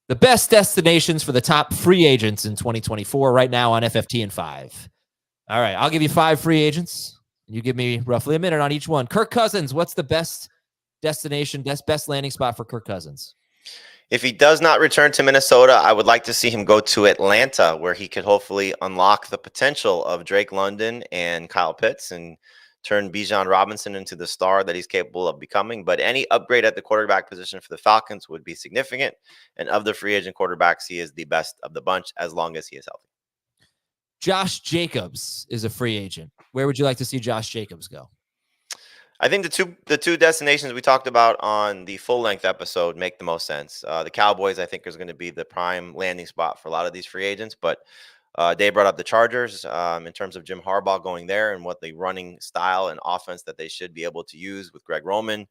The best destinations for the top free agents in 2024 right now on FFT in 5. All right, I'll give you 5 free agents. You give me roughly a minute on each one. Kirk Cousins, what's the best destination, best landing spot for Kirk Cousins? If he does not return to Minnesota, I would like to see him go to Atlanta, where he could hopefully unlock the potential of Drake London and Kyle Pitts and turn Bijan Robinson into the star that he's capable of becoming. But any upgrade at the quarterback position for the Falcons would be significant. And of the free agent quarterbacks, he is the best of the bunch as long as he is healthy. Josh Jacobs is a free agent. Where would you like to see Josh Jacobs go? I think the two destinations we talked about on the full length episode make the most sense. The Cowboys, I think, is going to be the prime landing spot for a lot of these free agents. But Dave brought up the Chargers in terms of Jim Harbaugh going there and what the running style and offense that they should be able to use with Greg Roman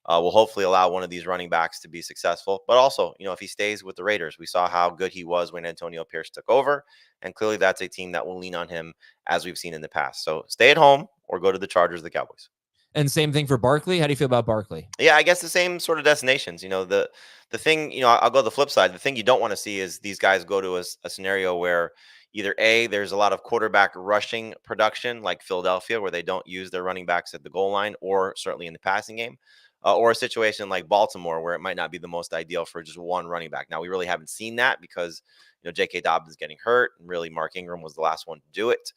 will hopefully allow one of these running backs to be successful. But also, if he stays with the Raiders, we saw how good he was when Antonio Pierce took over. And clearly that's a team that will lean on him as we've seen in the past. So stay at home or go to the Chargers, the Cowboys. And same thing for Barkley. How do you feel about Barkley? Yeah, I guess the same sort of destinations. The thing, I'll go the flip side. The thing you don't want to see is these guys go to a scenario where either A, there's a lot of quarterback rushing production like Philadelphia, where they don't use their running backs at the goal line or certainly in the passing game, or a situation like Baltimore where it might not be the most ideal for just one running back. Now, we really haven't seen that because, J.K. Dobbins getting hurt, and really Mark Ingram was the last one to do it.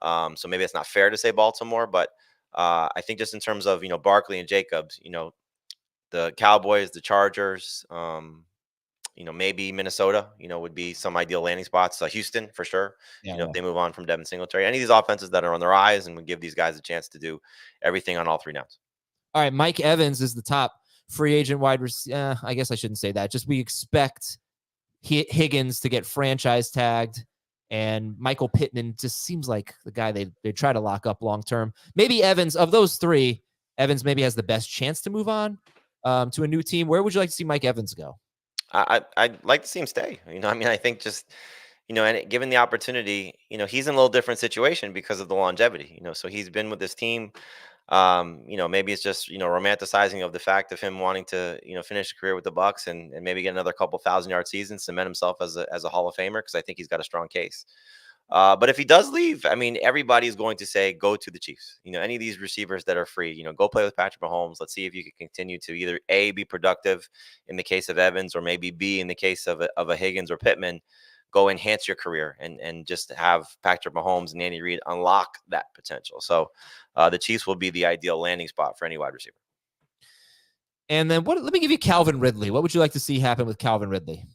So maybe it's not fair to say Baltimore, but I think just in terms of, Barkley and Jacobs, the Cowboys, the Chargers, maybe Minnesota, would be some ideal landing spots. Houston, for sure. If they move on from Devin Singletary, any of these offenses that are on their eyes and would give these guys a chance to do everything on all 3 downs. All right, Mike Evans is the top free agent wide receiver. I guess I shouldn't say that. Just we expect Higgins to get franchise tagged. And Michael Pittman just seems like the guy they try to lock up long term. Maybe Evans, of those 3, Evans maybe has the best chance to move on to a new team. Where would you like to see Mike Evans go? I'd like to see him stay. I think just, and given the opportunity, he's in a little different situation because of the longevity, so he's been with this team. Maybe it's just, romanticizing of the fact of him wanting to, finish a career with the Bucs and maybe get another couple 1,000-yard seasons, cement himself as a Hall of Famer, because I think he's got a strong case. But if he does leave, everybody's going to say, go to the Chiefs. Any of these receivers that are free, go play with Patrick Mahomes. Let's see if you can continue to either A, be productive in the case of Evans, or maybe B, in the case of a Higgins or Pittman, go enhance your career and just have Patrick Mahomes and Andy Reid unlock that potential. So the Chiefs will be the ideal landing spot for any wide receiver. And then let me give you Calvin Ridley. What would you like to see happen with Calvin Ridley?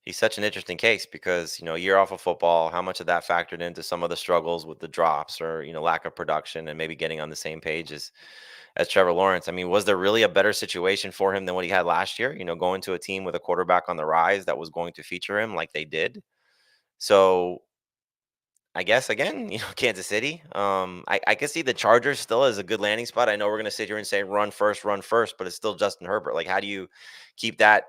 He's such an interesting case because, year off of football, how much of that factored into some of the struggles with the drops or, lack of production and maybe getting on the same page as Trevor Lawrence. Was there really a better situation for him than what he had last year? Going to a team with a quarterback on the rise that was going to feature him like they did. So I guess, again, Kansas City. I can see the Chargers still as a good landing spot. I know we're going to sit here and say run first, but it's still Justin Herbert. Like, how do you keep that,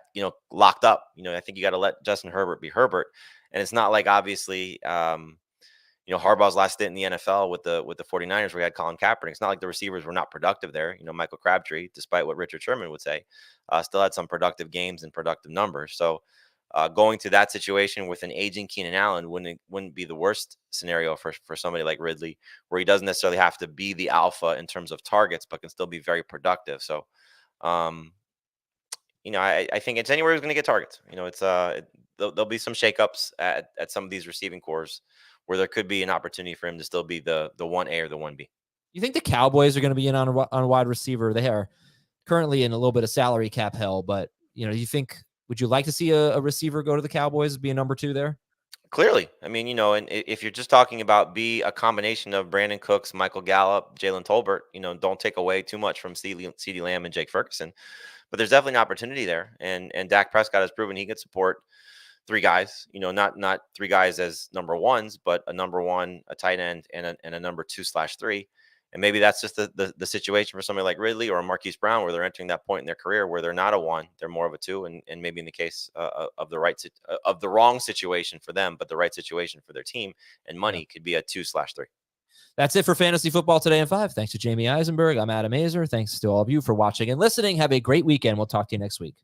locked up? I think you got to let Justin Herbert be Herbert. And it's not like, obviously, Harbaugh's last stint in the NFL with the 49ers, where he had Colin Kaepernick. It's not like the receivers were not productive there. Michael Crabtree, despite what Richard Sherman would say, still had some productive games and productive numbers. So going to that situation with an aging Keenan Allen wouldn't be the worst scenario for somebody like Ridley, where he doesn't necessarily have to be the alpha in terms of targets, but can still be very productive. So, I think it's anywhere he's going to get targets. There'll be some shakeups at some of these receiving cores where there could be an opportunity for him to still be the 1A or the 1B. You think the Cowboys are going to be in on a wide receiver? They are currently in a little bit of salary cap hell, but would you like to see a receiver go to the Cowboys, be a number 2 there? Clearly. And if you're just talking about be a combination of Brandon Cooks, Michael Gallup, Jalen Tolbert, don't take away too much from CeeDee Lamb and Jake Ferguson. But there's definitely an opportunity there. And Dak Prescott has proven he can support 3 guys, not 3 guys as number 1s, but a number 1, a tight end, and a number 2/3. And maybe that's just the situation for somebody like Ridley or Marquise Brown, where they're entering that point in their career where they're not a 1, they're more of a 2. And maybe in the case of the wrong situation for them, but the right situation for their team and money could be a 2/3. That's it for Fantasy Football Today in 5. Thanks to Jamie Eisenberg. I'm Adam Azer. Thanks to all of you for watching and listening. Have a great weekend. We'll talk to you next week.